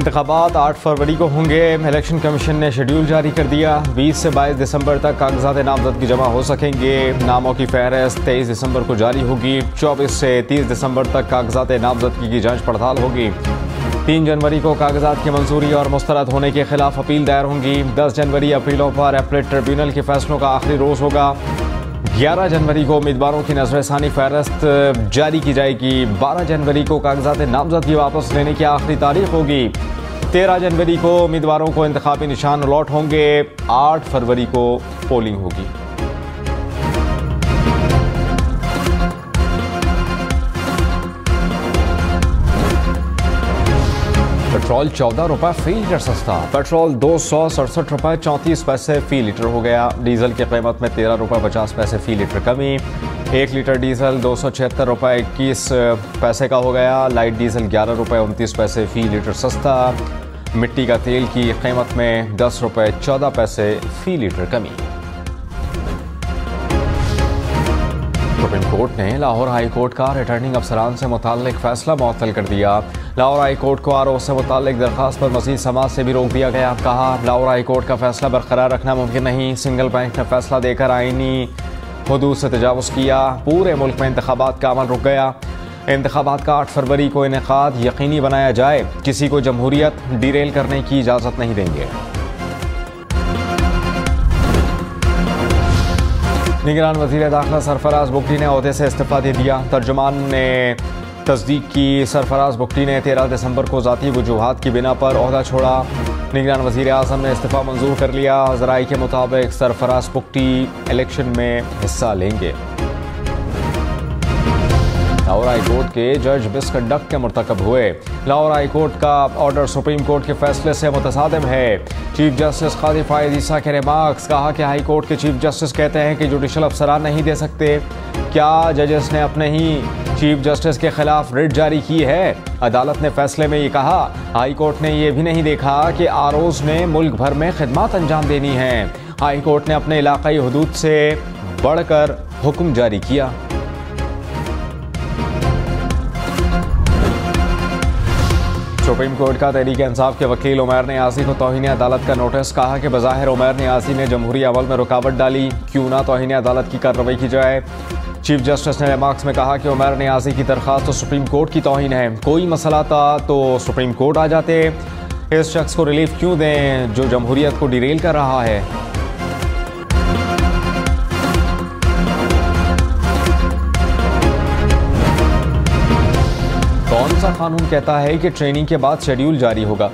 इंतखाबात 8 फरवरी को होंगे। इलेक्शन कमीशन ने शेड्यूल जारी कर दिया। 20 से 22 दिसंबर तक कागजात नामजदगी जमा हो सकेंगे। नामों की फहरिस्त 23 दिसंबर को जारी होगी। 24 से 30 दिसंबर तक कागजात नामजदगी की जांच पड़ताल होगी। 3 जनवरी को कागजात की मंजूरी और मुस्तरद होने के खिलाफ अपील दायर होंगी। 10 जनवरी अपीलों पर अपीलेट ट्रिब्यूनल के फैसलों का आखिरी रोज होगा। 11 जनवरी को उम्मीदवारों की नजरसानी फहरिस्त जारी की जाएगी। 12 जनवरी को कागजात नामजदगी वापस लेने की आखिरी तारीख होगी। 13 जनवरी को उम्मीदवारों को इंतखाबी निशान अलॉट होंगे। 8 फरवरी को पोलिंग होगी। पेट्रोल 14 रुपये फी लीटर सस्ता। पेट्रोल 267 रुपये 34 पैसे फी लीटर हो गया। डीजल की कीमत में 13 रुपये 50 पैसे फी लीटर कमी। 1 लीटर डीजल 276 रुपये 21 पैसे का हो गया। लाइट डीजल 11 रुपये 29 पैसे फी लीटर सस्ता। मिट्टी का तेल की कीमत में 10 रुपये 14 पैसे फी लीटर कमी। सुप्रीम कोर्ट ने लाहौर हाई कोर्ट का रिटर्निंग अफसरान से मुताल्लिक फैसला मुअत्तल कर दिया। लाहौर हाई कोर्ट को आरोप से मुताल्लिक दरखास्त पर मजीद समाअत से भी रोक दिया गया। कहा, लाहौर हाई कोर्ट का फैसला बरकरार रखना मुमकिन नहीं। सिंगल बेंच ने फैसला देकर आईनी हदूद से तजावुज़ किया। पूरे मुल्क में इंतखाबात का अमल रुक गया। इंतखाबात का 8 फरवरी को इनेकाद यकीनी बनाया जाए। किसी को जमहूरियत डिरेल करने की इजाज़त नहीं देंगे। निगरान वज़ीर दाखिला सरफराज बुगटी ने ओहदे से इस्तीफ़ा दे दिया। तर्जुमान ने तस्दीक की। सरफराज बुगटी ने 13 दिसंबर को ज़ाती वजूहात की बिना पर ओहदा छोड़ा। निगरान वज़ीर आज़म ने इस्तीफ़ा मंजूर कर लिया। ज़राई के मुताबिक सरफराज बुगटी इलेक्शन में हिस्सा लेंगे। लाहौर हाई कोर्ट के जज मिसकंडक्ट के मुर्तकब हुए। लाहौर हाई कोर्ट का ऑर्डर सुप्रीम कोर्ट के फैसले से मुतसादिम है। चीफ जस्टिस कादी फायद ईसा के रिमार्क्स। कहा कि हाई कोर्ट के चीफ जस्टिस कहते हैं कि जुडिशल अफसरान नहीं दे सकते। क्या जजेस ने अपने ही चीफ जस्टिस के खिलाफ रिट जारी की है? अदालत ने फैसले में ये कहा। हाई कोर्ट ने यह भी नहीं देखा कि आरोज ने मुल्क भर में खिदमत अंजाम देनी है। हाई कोर्ट ने अपने इलाकाई हुदूद से बढ़कर हुक्म जारी किया। सुप्रीम कोर्ट का तहरीक इंसाफ के वकील उमैर नियाज़ी को तौहीन अदालत का नोटिस। कहा कि बज़ाहिर उमैर नियाज़ी ने जमहूरी अमल में रुकावट डाली। क्यों ना तौहीन अदालत की कार्रवाई की जाए। चीफ जस्टिस ने रिमार्क्स में कहा कि उमैर नियाज़ी की दरख्वास्त तो सुप्रीम कोर्ट की तौहीन है। कोई मसला था तो सुप्रीम कोर्ट आ जाते। इस शख्स को रिलीफ क्यों दें जो जमहूरियत को डिरेल कर रहा है। कौन सा कानून कहता है कि ट्रेनिंग के बाद शेड्यूल जारी होगा।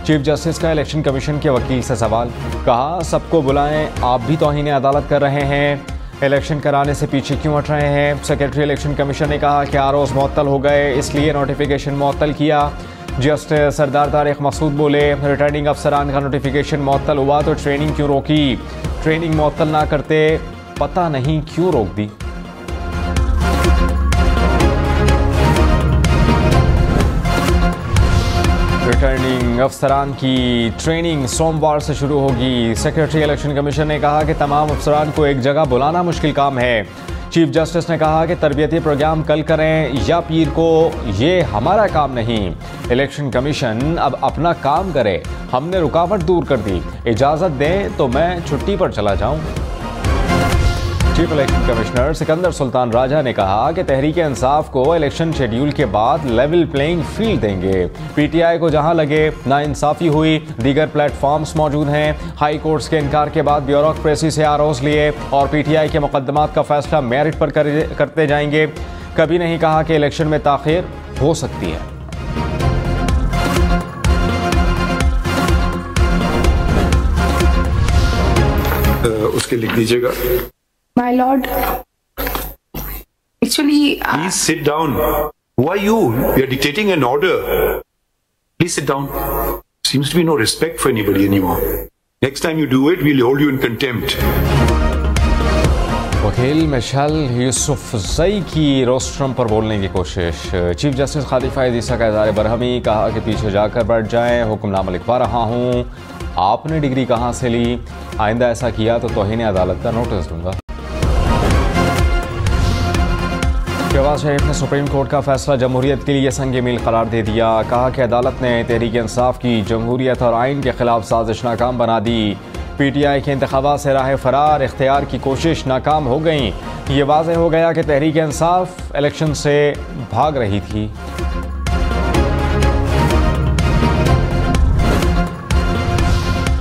चीफ जस्टिस का इलेक्शन कमीशन के वकील से सवाल। कहा, सबको बुलाएं, आप भी तौहीन अदालत कर रहे हैं। इलेक्शन कराने से पीछे क्यों हट रहे हैं। सेक्रेटरी इलेक्शन कमीशन ने कहा कि आरोज मुअत्तल हो गए, इसलिए नोटिफिकेशन मुअत्तल किया। जस्टिस सरदार तारिक मसूद बोले, रिटर्निंग अफसरान का नोटिफिकेशन मुअत्तल हुआ तो ट्रेनिंग क्यों रोकी। ट्रेनिंग मुअत्तल ना करते पता नहीं क्यों रोक दी। रिटर्निंग अफसरान की ट्रेनिंग सोमवार से शुरू होगी। सेक्रेटरी इलेक्शन कमीशन ने कहा कि तमाम अफसरान को एक जगह बुलाना मुश्किल काम है। चीफ जस्टिस ने कहा कि तरबियती प्रोग्राम कल करें या पीर को, ये हमारा काम नहीं। इलेक्शन कमीशन अब अपना काम करे। हमने रुकावट दूर कर दी। इजाज़त दें तो मैं छुट्टी पर चला जाऊं। Chief election commissioner Sikandar Sultan Raja ने कहा कि तहरीक इंसाफ को इलेक्शन शेड्यूल के बाद लेवल प्लेइंग फील्ड देंगे। पीटीआई को जहां लगे नाइंसाफी हुई, दीगर प्लेटफॉर्म्स मौजूद हैं। हाई कोर्ट्स के इनकार के बाद ब्यूरोक्रेसी से आरोज लिए और पीटीआई के मुकदमात का फैसला मेरिट पर करते जाएंगे। कभी नहीं कहा कि इलेक्शन में ताखीर हो सकती है। उसके लिख दीजिएगा। My lord, actually, please sit down. Who are you? We are dictating an order. Please sit down. Seems to be no respect for anybody anymore. Next time you do it, we'll hold you in contempt. वकील Michel Yousafzai की rostrum पर बोलने की कोशिश। Chief justice कादी फायद ईसा का इज़हार बरहमी। कहा कि पीछे जाकर बैठ जाएं, हुक्मनामा लिखवा रहा हूँ। आपने डिग्री कहाँ से ली? आइंदा ऐसा किया तो तौहीन अदालत का नोटिस दूंगा। शहबाज शरीफ ने सुप्रीम कोर्ट का फैसला जमहूरियत के लिए संग मील करार दे दिया। कहा कि अदालत ने तहरीक इंसाफ की जमहूरियत और आइन के खिलाफ साजिश नाकाम बना दी। PTI के इंतखाबात से राह फरार इख्तियार की कोशिश नाकाम हो गई। ये वाज़ेह हो गया कि तहरीक इंसाफ इलेक्शन से भाग रही थी।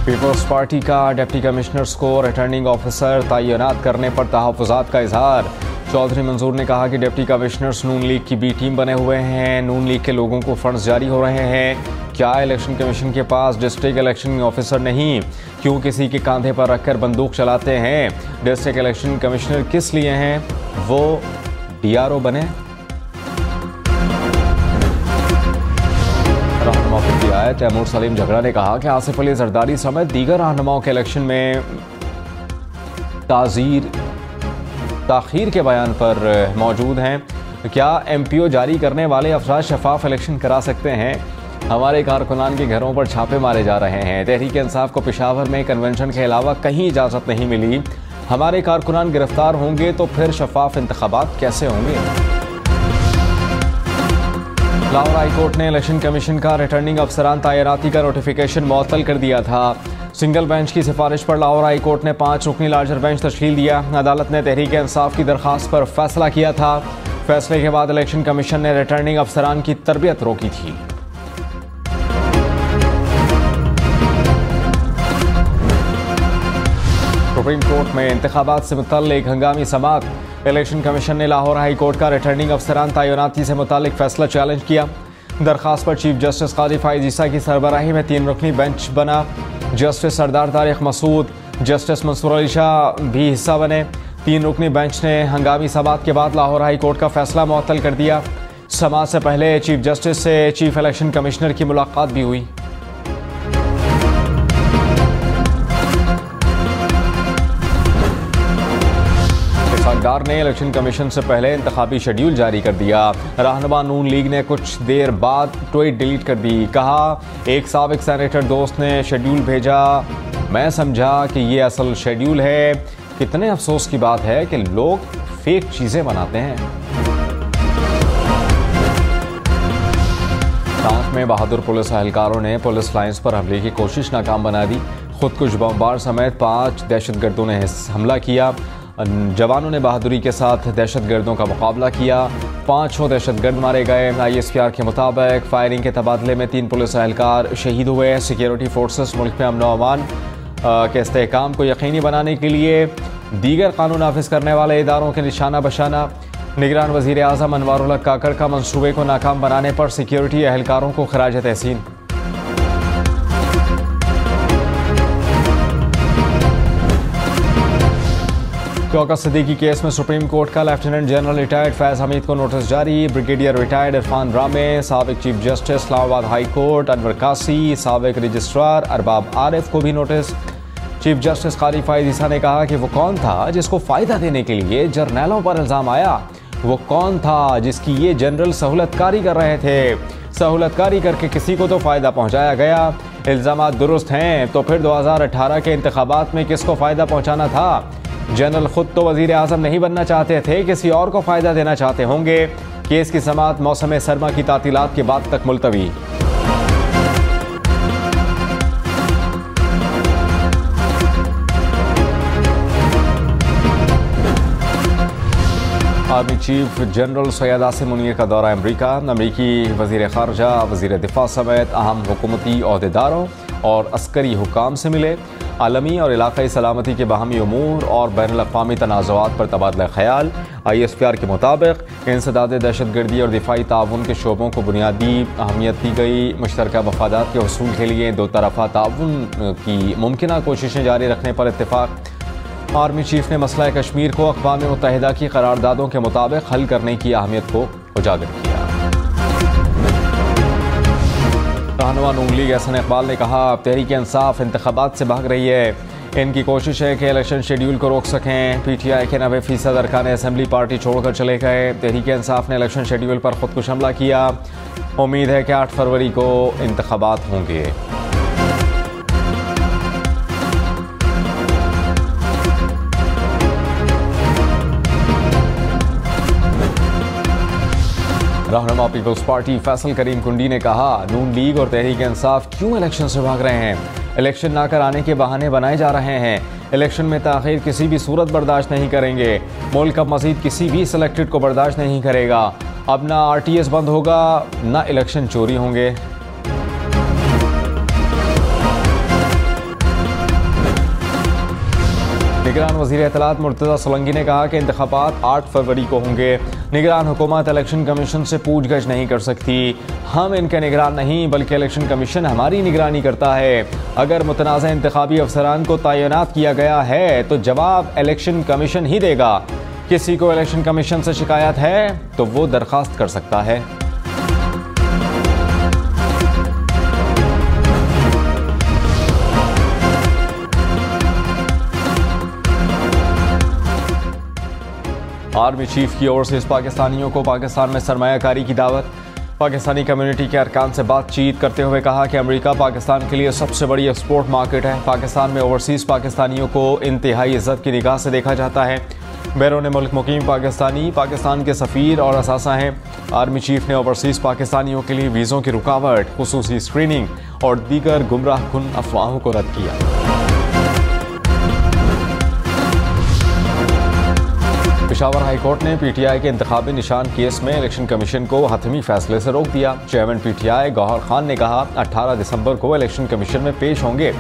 पीपल्स पार्टी का डिप्टी कमिश्नर्स को रिटर्निंग ऑफिसर तैनात करने पर तहफ़्फ़ुज़ात का इजहार। चौधरी मंजूर ने कहा कि डिप्टी कमिश्नर्स नून लीग की बी टीम बने हुए हैं। नून लीग के लोगों को फंड्स जारी हो रहे हैं। क्या इलेक्शन कमीशन के पास डिस्ट्रिक्ट इलेक्शन ऑफिसर नहीं? क्यों किसी के कांधे पर रखकर बंदूक चलाते हैं? डिस्ट्रिक्ट इलेक्शन कमिश्नर किस लिए हैं? वो DRO बने। रहनुमा PTI तैमूर सलीम झगड़ा ने कहा कि आसिफ अली जरदारी समेत दीगर रहनुमाओं के इलेक्शन में ताखीर के बयान पर मौजूद हैं। क्या MPO जारी करने वाले अफराद शफाफ इलेक्शन करा सकते हैं? हमारे कारकुनान के घरों पर छापे मारे जा रहे हैं। तहरीक इंसाफ को पेशावर में कन्वेंशन के अलावा कहीं इजाज़त नहीं मिली। हमारे कारकुनान गिरफ्तार होंगे तो फिर शफाफ इंतखाबात कैसे होंगे? लाहौर हाई कोर्ट ने इलेक्शन कमीशन का रिटर्निंग अफसरान तैनाती का नोटिफिकेशन मुअत्तल कर दिया था। सिंगल बेंच की सिफारिश पर लाहौर हाई कोर्ट ने 5 रुकनी लार्जर बेंच तश्कील दिया। अदालत ने तहरीक इंसाफ की दरख्वास्त पर फैसला किया था। फैसले के बाद इलेक्शन कमीशन ने रिटर्निंग अफसरान की तरबियत रोकी थी। सुप्रीम कोर्ट में इंतखाबात से मुतल्लिक हंगामी समाअत। इलेक्शन कमीशन ने लाहौर हाई कोर्ट का रिटर्निंग अफसरान तैनाती से मुतल्लिक फैसला चैलेंज किया। दरख्वास्त पर चीफ जस्टिस काजी फाइज ईसा की सरबराही में 3 रुकनी बेंच बना। जस्टिस सरदार तारिक मसूद, जस्टिस मंसूर अली शाह भी हिस्सा बने। 3 रुकनी बेंच ने हंगामी समाअत के बाद लाहौर हाई कोर्ट का फैसला मुअत्तल कर दिया। समाअत से पहले चीफ जस्टिस से चीफ इलेक्शन कमिश्नर की मुलाकात भी हुई। सरकार ने इलेक्शन कमीशन से पहले इंतखाबी शेड्यूल जारी कर दिया। रहनुमा नून लीग ने कुछ देर बाद ट्वीट डिलीट कर दी। कहा, एक साबिक सेनेटर दोस्त ने शेड्यूल भेजा, मैं समझा कि ये असल शेड्यूल है। कितने अफसोस की बात है कि लोग फेक चीजें बनाते हैं। टांक में बहादुर पुलिस एहलकारों ने पुलिस लाइंस पर हमले की कोशिश नाकाम बना दी। खुदकुश बमबार समेत 5 दहशतगर्दों ने हमला किया। जवानों ने बहादुरी के साथ दहशतगर्दों का मुकाबला किया। 5 दहशतगर्द मारे गए। ISPR के मुताबिक फायरिंग के तबादले में 3 पुलिस एहलकार शहीद हुए। सिक्योरिटी फोर्सेस मुल्क में अमन व अमान के इस्तेहकाम को यकीनी बनाने के लिए दीगर कानून नाफिज करने वाले इदारों के निशाना बशाना। निगरान वज़ीर आज़म अनवारुल हक काकड़ का मंसूबे को नाकाम बनाने पर सिक्योरिटी एहलकारों को खराज तहसीन। शौकत सिद्दीकी केस में सुप्रीम कोर्ट का लेफ्टिनेंट जनरल रिटायर्ड फैज़ हमीद को नोटिस जारी। ब्रिगेडियर रिटायर्ड इरफान रामे, साबिक chief justice Islamabad high court Anwar कासी, साबिक रजिस्ट्रार अरबाब आरिफ को भी नोटिस। चीफ जस्टिस काजी फाइज ईसा ने कहा कि वो कौन था जिसको फ़ायदा देने के लिए जर्नैलों पर इल्ज़ाम आया? वो कौन था जिसकी ये जनरल सहूलतकारी कर रहे थे? सहूलतकारी करके किसी को तो फ़ायदा पहुँचाया गया। इल्ज़ामात दुरुस्त हैं तो फिर 2018 के इंतखाबात में किसको फ़ायदा पहुँचाना था? जनरल खुद तो वज़ीर आज़म नहीं बनना चाहते थे, किसी और को फ़ायदा देना चाहते होंगे। केस की समाअत मौसम सरमा की तातीलात के बाद तक मुलतवी। Army chief general Syed Asim Munir का दौरा अमरीका। अमरीकी वज़ीर ख़ारजा, वज़ीर दिफ़ा समेत अहम हुकूमती ओहदेदारों और अस्करी हुकाम से मिले। आलमी और इलाक़ाई सलामती के बाहमी उमूर और बैनुल-अक़वामी तनाज़ुआत पर तबादला ख़याल। ISPR के मुताबिक इंसदाद दहशतगर्दी और दिफाई ताउन के शोबों को बुनियादी अहमियत दी गई। मुश्तरका मफादात के हसूल के लिए दो तरफ़ा ताउन की मुमकिना कोशिशें जारी रखने पर इत्तेफाक। आर्मी चीफ ने मसला कश्मीर को अक़वाम मुत्तहिदा की करारदादों के मुताबिक हल करने की अहमियत को उजागर किया। रहनुमा नून लीग एहसन इकबाल ने कहा, तहरीक इंसाफ इंतखाबात से भाग रही है। इनकी कोशिश है कि इलेक्शन शेड्यूल को रोक सकें। PTI के 90% अरकान असम्बली पार्टी छोड़कर चले गए। तहरीक इंसाफ ने इलेक्शन शेड्यूल पर खुदकुश हमला किया। उम्मीद है कि 8 फरवरी को इंतखाबात होंगे। रहनुमा पीपल्स पार्टी फैसल करीम कुंडी ने कहा, नून लीग और तहरीक इंसाफ क्यों इलेक्शन से भाग रहे हैं? इलेक्शन ना कराने के बहाने बनाए जा रहे हैं। इलेक्शन में ताखीर किसी भी सूरत बर्दाश्त नहीं करेंगे। मुल्क अब मजीद किसी भी सिलेक्टेड को बर्दाश्त नहीं करेगा। अब ना RTS बंद होगा, ना इलेक्शन चोरी होंगे। निगरान वज़ीर इत्तलात मुर्तज़ा सोलंकी ने कहा कि इंतखाबात 8 फरवरी को होंगे। निगरान हुकूमत इलेक्शन कमीशन से पूछगछ नहीं कर सकती। हम इनके निगरान नहीं बल्कि इलेक्शन कमीशन हमारी निगरानी करता है। अगर मुतनाज़ा इंतखाबी अफसरान को तैनात किया गया है तो जवाब इलेक्शन कमीशन ही देगा। किसी को इलेक्शन कमीशन से शिकायत है तो वो दरख्वास्त कर सकता है। आर्मी चीफ की ओर से पाकिस्तानियों को पाकिस्तान में सरमायाकारी की दावत। पाकिस्तानी कम्युनिटी के अरकान से बातचीत करते हुए कहा कि अमेरिका पाकिस्तान के लिए सबसे बड़ी एक्सपोर्ट मार्केट है। पाकिस्तान में ओवरसीज़ पाकिस्तानियों को इंतहाई इज्जत की निगाह से देखा जाता है। बैरून मुल्क मुकीम पाकिस्तानी पाकिस्तान के सफ़ीर और असासा हैं। आर्मी चीफ ने ओवरसीज़ पाकिस्तानियों के लिए वीज़ों की रुकावट, खुसूसी स्क्रीनिंग और दीगर गुमराह कुन अफवाहों को रद्द किया। पेशावर हाई कोर्ट ने PTI के इंतखाबी निशान केस में इलेक्शन कमीशन को हतमी फैसले से रोक दिया। चेयरमैन PTI गौहर खान ने कहा, 18 दिसंबर को इलेक्शन कमीशन में पेश होंगे।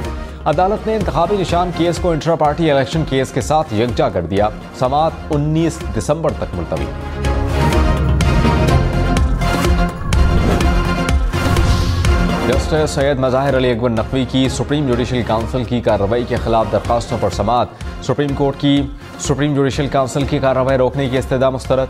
अदालत ने इंतखाबी निशान केस को इंट्रा पार्टी इलेक्शन केस के साथ यकजा कर दिया। समाअत 19 दिसंबर तक मुलतवी। जस्टिस सैयद मज़ाहिर अली अकबर नकवी की सुप्रीम जुडिशल काउंसिल की कार्रवाई के खिलाफ दरखास्तों पर समाअत। सुप्रीम कोर्ट की सुप्रीम जुडिशल काउंसिल की कार्रवाई रोकने की इस्तदा मुस्तरद।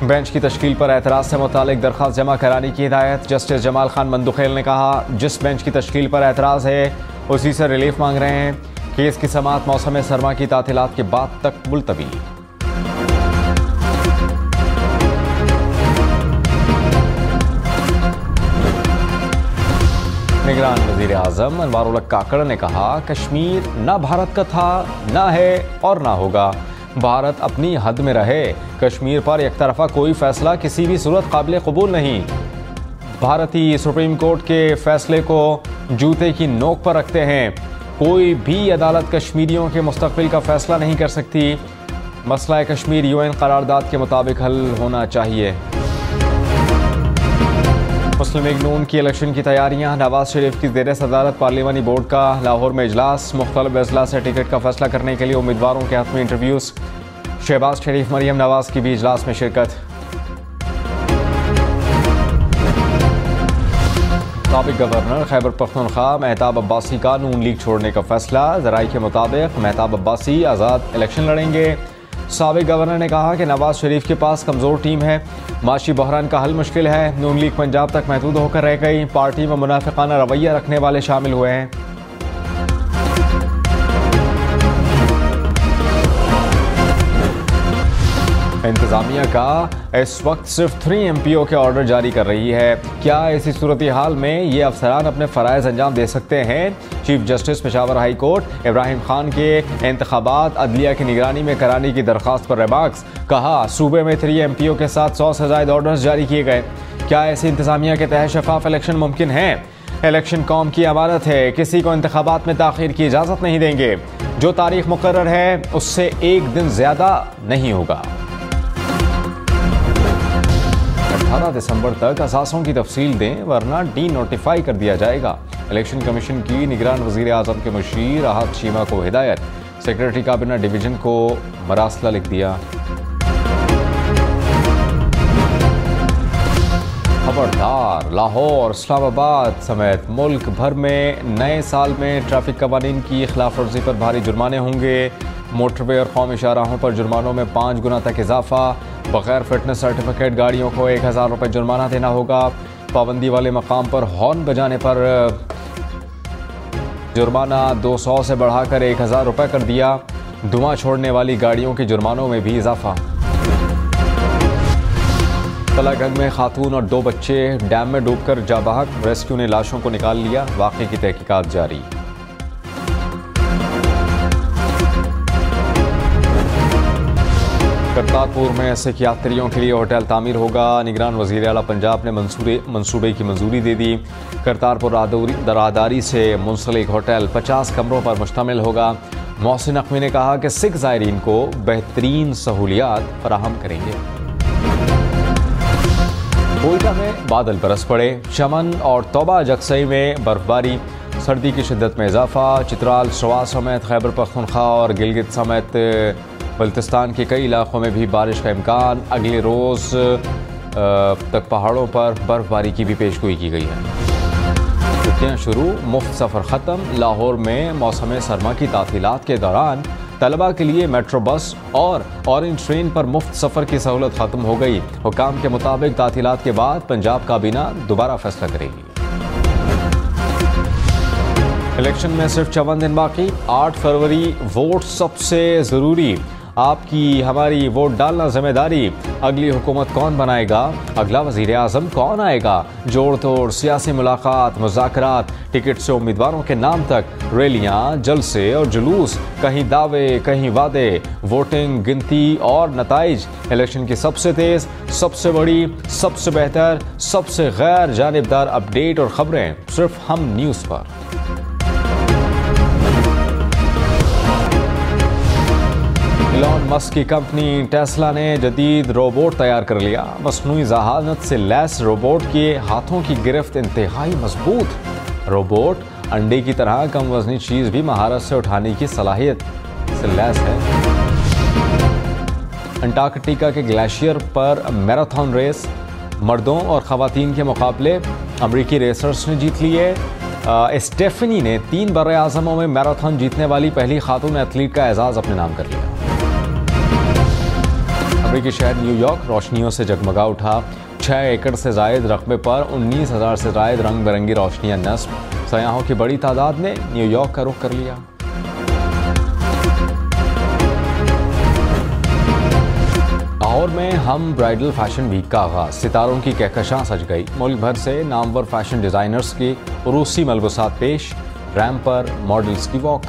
बेंच की तश्कील पर एतराज़ से मुतालिक दरखास्त जमा कराने की हिदायत। जस्टिस जमाल खान मंदुखेल ने कहा, जिस बेंच की तश्कील पर एतराज़ है उसी से रिलीफ मांग रहे हैं। केस की समाअत मौसम सरमा की तातीलात के बाद तक मुलतवी। निगरान वज़ीर आज़म अनवारुल हक काकड़ ने कहा, कश्मीर ना भारत का था, ना है और ना होगा। भारत अपनी हद में रहे। कश्मीर पर एक तरफा कोई फैसला किसी भी सूरत काबिल कबूल नहीं। भारतीय सुप्रीम कोर्ट के फैसले को जूते की नोक पर रखते हैं। कोई भी अदालत कश्मीरियों के मुस्तकबिल का फैसला नहीं कर सकती। मसला कश्मीर UN करारदाद के मुताबिक हल होना चाहिए। मुस्लिम लीग नून की इलेक्शन की तैयारियां। नवाज शरीफ की ज़ेर सदारत पार्लिमानी बोर्ड का लाहौर में इजलास। मुख्तलिफ अजला से टिकट का फैसला करने के लिए उम्मीदवारों के हतमी इंटरव्यूज़। शहबाज शरीफ, मरियम नवाज की भी इजलास में शिरकत। साबिक गवर्नर खैबर पख्तूनख्वा मेहताब अब्बासी का नून लीग छोड़ने का फैसला। ज़राई के मुताबिक मेहताब अब्बासी आज़ाद इलेक्शन लड़ेंगे। साबिक गवर्नर ने कहा कि नवाज शरीफ के पास कमज़ोर टीम है। माशी बहरान का हल मुश्किल है। नून लीग पंजाब तक महदूद होकर रह गई। पार्टी में मुनाफिकाना रवैया रखने वाले शामिल हुए हैं। इंतजामिया का इस वक्त सिर्फ 3 MPO के ऑर्डर जारी कर रही है। क्या ऐसी सूरत हाल में ये अफसरान अपने फ़राइज़ अंजाम दे सकते हैं? Chief justice Peshawar high court Ibrahim Khan के इंतखाबात अदलिया की निगरानी में कराने की दरख्वास्त पर रिमार्क्स। कहा, सूबे में 3 MPO के साथ 100 से ज़ायद ऑर्डर्स जारी किए गए। क्या ऐसी इंतजामिया के तहत शफाफ इलेक्शन मुमकिन है? इलेक्शन कौम की अमानत है। किसी को इंतखाबात में ताख़ीर की इजाज़त नहीं देंगे। जो तारीख मुकर्रर है उससे एक दिन ज़्यादा नहीं होगा। 18 दिसंबर तक असासों की तफसील दें वरना डी-नोटिफाई कर दिया जाएगा। इलेक्शन कमीशन की निगरान वज़ीर आज़म के मुशीर राहत शीमा को हिदायत। सेक्रेटरी काबिना डिवीजन को मरासला लिख दिया। खबरदार, लाहौर, इस्लामाबाद समेत मुल्क भर में नए साल में ट्रैफिक कवानीन की खिलाफ वर्जी पर भारी जुर्माने होंगे। मोटरवे और कौमी शाहराहों पर जुर्मानों में 5 गुना तक इजाफा। बगैर फिटनेस सर्टिफिकेट गाड़ियों को 1000 रुपये जुर्माना देना होगा। पाबंदी वाले मकाम पर हॉर्न बजाने पर जुर्माना 200 से बढ़ाकर 1000 रुपये कर दिया। धुआं छोड़ने वाली गाड़ियों के जुर्मानों में भी इजाफा। तलागंग में खातून और 2 बच्चे डैम में डूबकर जाबाहक। रेस्क्यू ने लाशों को निकाल लिया। वाक़े की तहकीकात जारी। करतारपुर में सिख यात्रियों के लिए होटल तामीर होगा। निगरान वज़ीर आला पंजाब ने मंसूबे की मंजूरी दे दी। करतारपुर राहदारी से मुंसलिक होटल 50 कमरों पर मुश्तमिल होगा। मोहसिन नकवी ने कहा कि सिख ज़ायरीन को बेहतरीन सहूलियात फराहम करेंगे। कोयटा में बादल बरस पड़े। चमन और तौबा जगसई में बर्फबारी। सर्दी की शिद्दत में इजाफा। चित्राल, शवा समेत खैबर पख्तूनख्वा और गिलगित समेत बल्तिस्तान के कई इलाकों में भी बारिश का इम्कान। अगले रोज़ तक पहाड़ों पर बर्फबारी की भी पेशगोई की गई है। छुट्टियाँ शुरू, मुफ्त सफ़र ख़त्म। लाहौर में मौसम सरमा की तातीलात के दौरान तलबा के लिए मेट्रो बस और ऑरेंज ट्रेन पर मुफ्त सफ़र की सहूलत ख़त्म हो गई। हुकाम के मुताबिक तातीलात के बाद पंजाब काबीना दोबारा फैसला करेगी। इलेक्शन में सिर्फ 54 दिन बाकी। 8 फरवरी वोट सबसे ज़रूरी। आपकी हमारी वोट डालना जिम्मेदारी। अगली हुकूमत कौन बनाएगा, अगला वज़ीर आज़म कौन आएगा, जोड़ तोड़ सियासी मुलाकात, मुज़ाकरात, टिकट से उम्मीदवारों के नाम तक, रैलियां, जलसे और जुलूस, कहीं दावे कहीं वादे, वोटिंग, गिनती और नताइज। इलेक्शन की सबसे तेज़, सबसे बड़ी, सबसे बेहतर, सबसे गैर जानिबदार अपडेट और ख़बरें सिर्फ हम न्यूज़ पर। इलॉन मस्क की कंपनी टेस्ला ने जदीद रोबोट तैयार कर लिया। मस्नूई जहानत से लैस रोबोट के हाथों की गिरफ्त इंतहाई मजबूत। रोबोट अंडे की तरह कम वजनी चीज़ भी महारत से उठाने की सलाहियत से लैस है। अंटार्कटिका के ग्लेशियर पर मैराथन रेस, मर्दों और ख़वातीन के मुकाबले अमरीकी रेसर्स ने जीत लिए। स्टेफनी ने 3 बर्रे-आज़मों में मैराथन जीतने वाली पहली खातून एथलीट का एजाज़ अपने नाम कर लिया। अमरीकी शहर न्यूयॉर्क रोशनियों से जगमगा उठा। 6 एकड़ से जायद रकबे पर 19,000 से जायद रंग बिरंगी रोशनियां नस्ब। सयाहों की बड़ी तादाद ने न्यूयॉर्क का रुख कर लिया। लाहौर में हम ब्राइडल फैशन वीक का आगाज। सितारों की कहकशां सज गई। मुल्क भर से नामवर फैशन डिजाइनर्स की उरूसी मलबूसात पेश। रैंप पर मॉडल्स की वॉक।